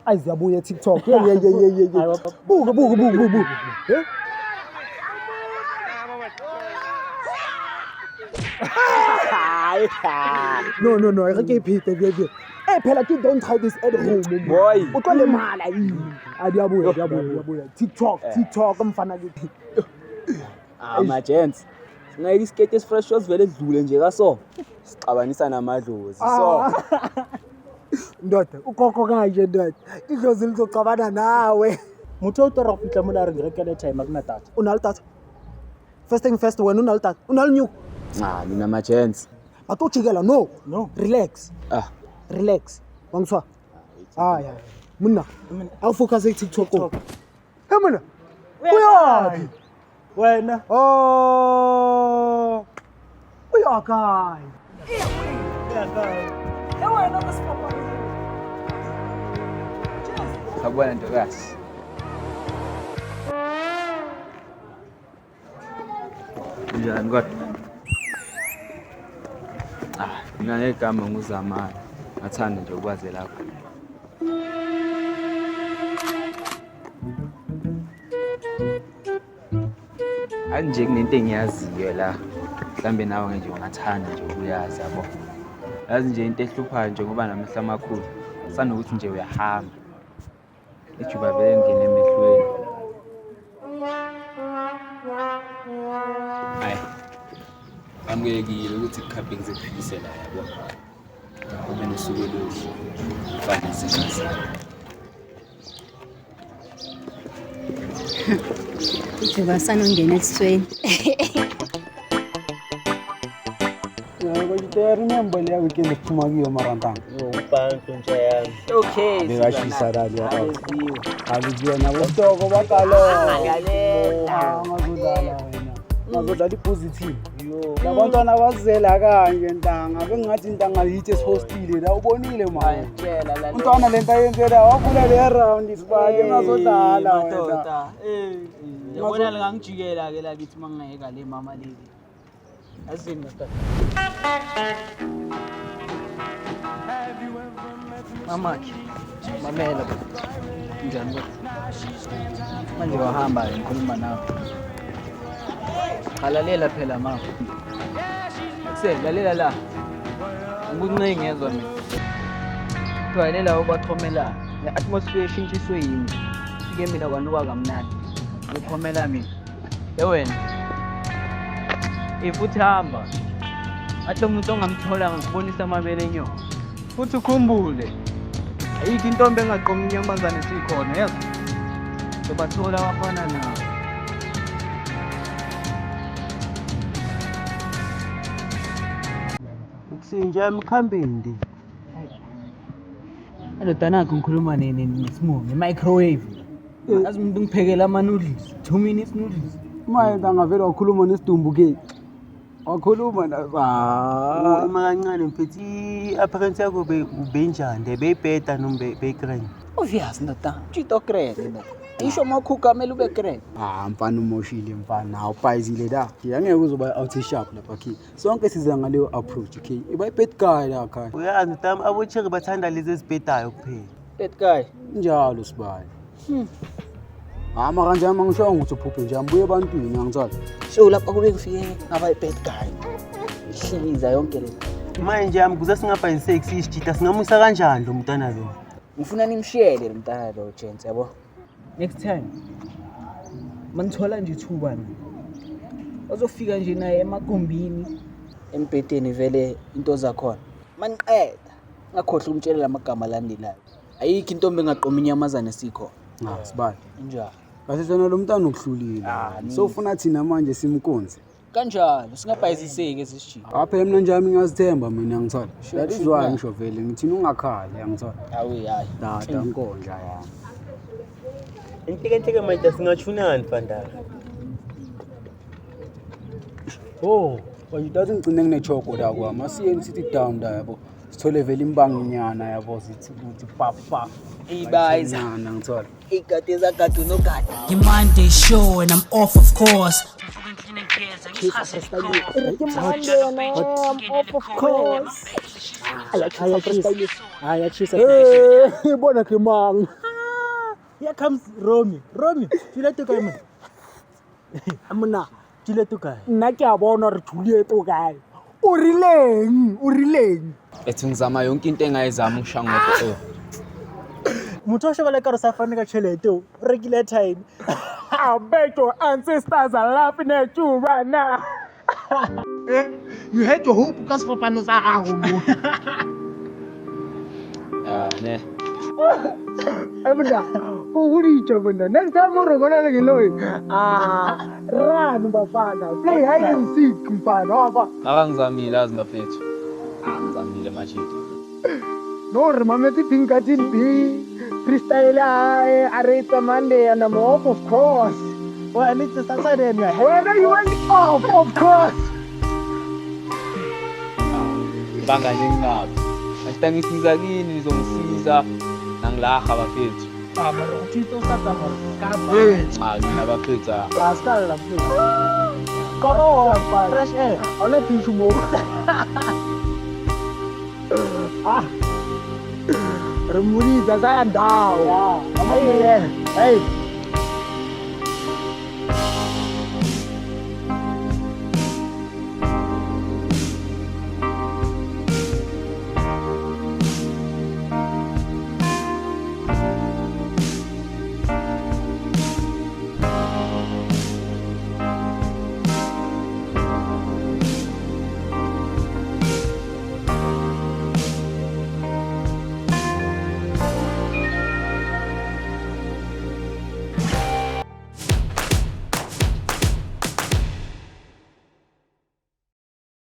Ayiziyabuya TikTok. Yeah. Buka. Eh? No, I can't pay it. Hey, Pella, don't try this at home. Boy. Utole mala yini? Adiyabuya. TikTok umfana kithi. My gents. Singayi iskate esifresh shots vele edlule nje kaso. Sixabanisa namadlozi. So. Ndoda, ukoko kanje ndoda. Idlozi lizoxabana nawe. Motho o tora go fitla mo la re rekele time akuna tata. Una le tata. First thing first, wena una le tata. Una le new. Mina my gents. Batojikela no. Relax. Relax. Wangitswa. Yeah. Mna. I'll focus on TikTok. Hey mna. Uyapi? Wena. Oh. Uyakai. Wena masipapa. Sabona ntokazi. Njani kodwa? Mina negama nguzamani. Ngathanda nje ukwazi lapho. Anje kunento engiyaziyo la. Mhlambe nawe nje ungathanda nje ukuyazi yabo. Yazi nje into ehluphayo nje ngoba namhla amakhulu. Sanokuthi nje uyahamba. Ijuba vele ngene emehlweni. Hayi. Amukekile ukuthi ikhaphe ngizephilise la yabo. Uma nisuke lohle. Fana sikazi. Ijuba sanongena ekusweni. I remember le weekend phuma kiyo marantanga. Ubantu nje yami. Okay. Bekashisa la. Akuziyona bostoko bakalo. Ngazodlala wena. Ngazodlala ipositive. Labantwana bazela kanje ntanga bengathi intanga yithi esihostile la ubonile manje. Tshela la. Umntwana lento ayenzela wavula le round isibale ngazodlala wena. Yabona ngangijikela ke la kithi mangiyeka le mama leli. Azini tata. Mamaki. Mamela. Njani bo? Manje wahamba ngikhuluma nawe. Khalalela phela mama. Lalela la. Ngikuncenga ngezwe mina. Twayelela ubaxhomela. Le atmosphere ishintshiswe yini. Sike mina kwanuka kamnandi. Ukhomela mina. Wena. Ifuthi hamba. Athi umuntu ongamthola ngikubonisa amabele enyoka. Futhi ukhumbule. Ayikho intombi engaqoma inyamazane sikhona, yazi? Sobathola abafana nawe. Ukusinja emkhambeni. Adodanakho ngikhuluma nesimumi, microwave. Azi umuntu ngiphekela ama noodles, 2 minutes noodles. Maye ngavela wakhuluma nesidumbu ke. Wakhuluma na Uma kancane mfethi appearance yakho benjani? Beyibheda noma beyikrene? Obvious ndoda. Chito krele ndoda. Isho makhuka mele ube krele. Mfana umoshile mfana awupayizile la. Angeke uzoba out sharp lapha khe. Sonke siza ngaleyo approach okay. Iba ibed guy la khaya. Uyazi ntama abocheke bathanda lezi ezibhedayo kuphela. Bad guy. Njalo sibali. Kanjani mangisho ukuthi uphuphe nje ambuye ebantwini angitsala. So lapha kube kufike ngaba ibad guy. Ihliliza yonke le. Manje yami kuze singabhayiseki sishita singamusa kanjani lo mntana lo? Ngifuna nimshiyele lo mntana lo gents yabo. Next time. Mangithola nje ithuba nje. Bazofika nje naye emagombini empeteni vele into zakhona. Maniqeda. Ngakhohle umtshela lamagama alandelayo. Ayikho intombi engaqoma inyamazane sikhona. Sibali. Njalo. Base sona lo mntana ukuhlulile. So ufuna thina manje simkonze. Kanjalo singabhayisiseki esisijini. Phela mina njami ngiyazithemba mina ngithola. That is why ngisho vele ngithina ungakhali angithola. Hayi. Dada nkonja yami. Intike manje singachunani fandala. Wayidathi ngicine nginechoko la kwami. Asiyeni sithi down la yabo. Sithole vele imbanginyana yabo sithi ukuthi papa. Ibayiza. Ngithola. Igade zakade nogade. Your Monday show and I'm off of course. Bona ke mang? Here comes Romy. Romy, tula to kae man? Amona, tula to kae? Nna ke a bona re thule to kae. O rileng. Ethi ngizama yonke into engayizama ngishanga ngopho. Motho o shebele ka re sa fane ka tšhelete o rekile time. I bet your ancestors are laughing at you right now. You had your hope ka sefapano sa gago mo. Ne. Abunda, o ditse bunda. Next time o re bona le geloi. Run bafana. Play hide and seek mfana. Wafa. Akangizamile azi bafethu. Ngizamile machito. No re mametse Pinkerton B. Freestyle Aretha Monday and I'm off, of course. Well, I need to start in your head. Whether you went off, of course. Banga ngingabi. Manje ngisiza kini nizongisiza nangilaha bafethu. Mara utito stata mara. Cha mina bafethu. Pascal la plus. Come on, fresh air. On est plus chaud. Remuri da down. Hey.